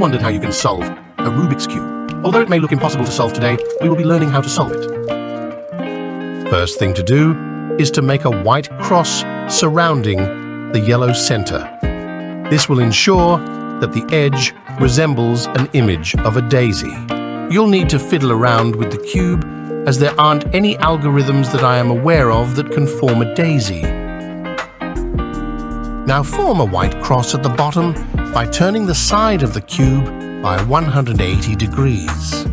wondered how you can solve a Rubik's Cube? Although it may look impossible to solve today, we will be learning how to solve it. First thing to do is to make a white cross surrounding the yellow center. This will ensure that the edge resembles an image of a daisy. You'll need to fiddle around with the cube, as there aren't any algorithms that I am aware of that can form a daisy. Now form a white cross at the bottom by turning the side of the cube by 180 degrees.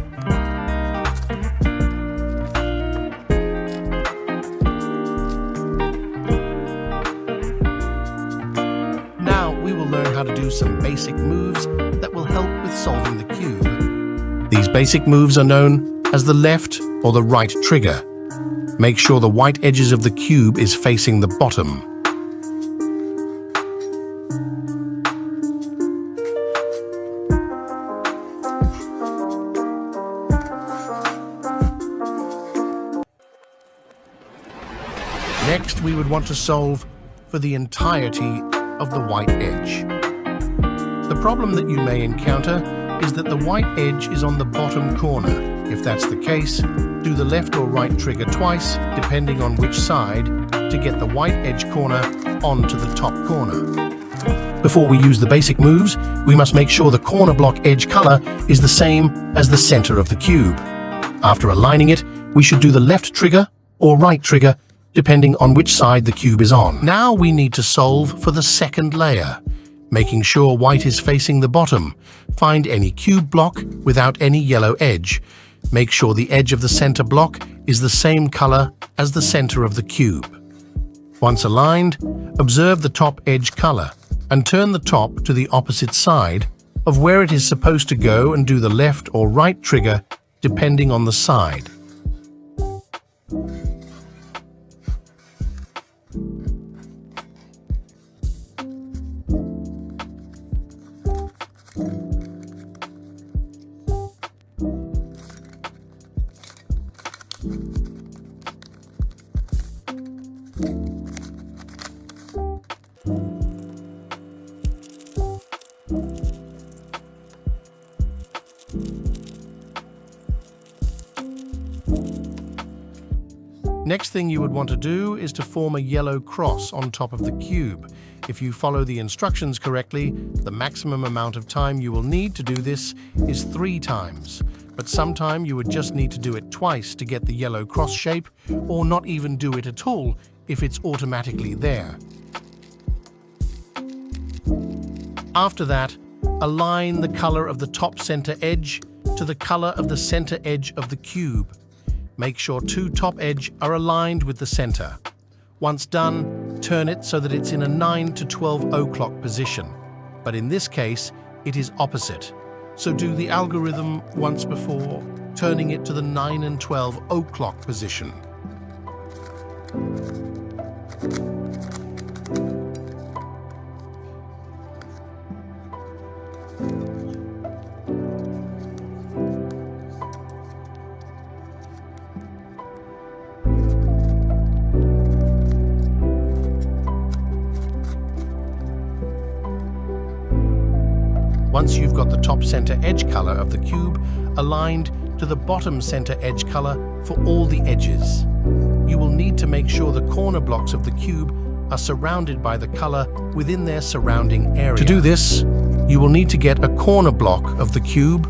Now we will learn how to do some basic moves that will help with solving the cube. These basic moves are known as the left or the right trigger. Make sure the white edges of the cube is facing the bottom. Next, we would want to solve for the entirety of the white edge. The problem that you may encounter is that the white edge is on the bottom corner. If that's the case, do the left or right trigger twice, depending on which side, to get the white edge corner onto the top corner. Before we use the basic moves, we must make sure the corner block edge color is the same as the center of the cube. After aligning it, we should do the left trigger or right trigger, depending on which side the cube is on. Now we need to solve for the second layer. Making sure white is facing the bottom, find any cube block without any yellow edge. Make sure the edge of the center block is the same color as the center of the cube. Once aligned, observe the top edge color and turn the top to the opposite side of where it is supposed to go and do the left or right trigger depending on the side. Next thing you would want to do is to form a yellow cross on top of the cube. If you follow the instructions correctly, the maximum amount of time you will need to do this is 3 times. But sometime you would just need to do it twice to get the yellow cross shape, or not even do it at all if it's automatically there. After that, align the color of the top center edge to the color of the center edge of the cube. Make sure 2 top edge are aligned with the center. Once done, turn it so that it's in a 9 to 12 o'clock position. But in this case, it is opposite. So do the algorithm once before, turning it to the 9 and 12 o'clock position. Once you've got the top center edge color of the cube aligned to the bottom center edge color for all the edges, you will need to make sure the corner blocks of the cube are surrounded by the color within their surrounding area. To do this, you will need to get a corner block of the cube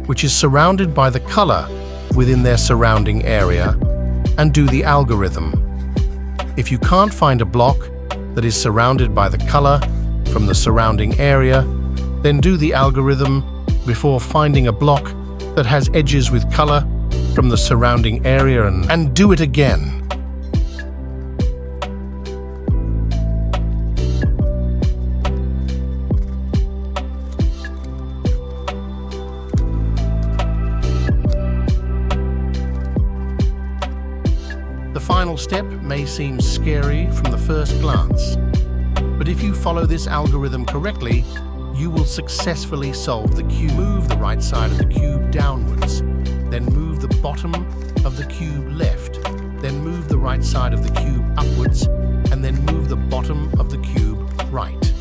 which is surrounded by the color within their surrounding area and do the algorithm. If you can't find a block that is surrounded by the color from the surrounding area, then do the algorithm before finding a block that has edges with color from the surrounding area and do it again. The final step may seem scary from the first glance, but if you follow this algorithm correctly, you will successfully solve the cube. Move the right side of the cube downwards, then move the bottom of the cube left, then move the right side of the cube upwards, and then move the bottom of the cube right.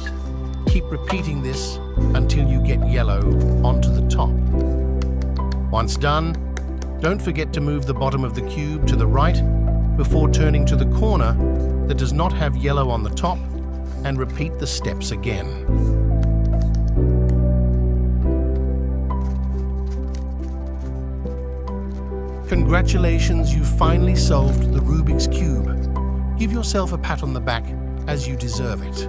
Keep repeating this until you get yellow onto the top. Once done, don't forget to move the bottom of the cube to the right before turning to the corner that does not have yellow on the top, and repeat the steps again. Congratulations, you finally solved the Rubik's Cube. Give yourself a pat on the back, as you deserve it.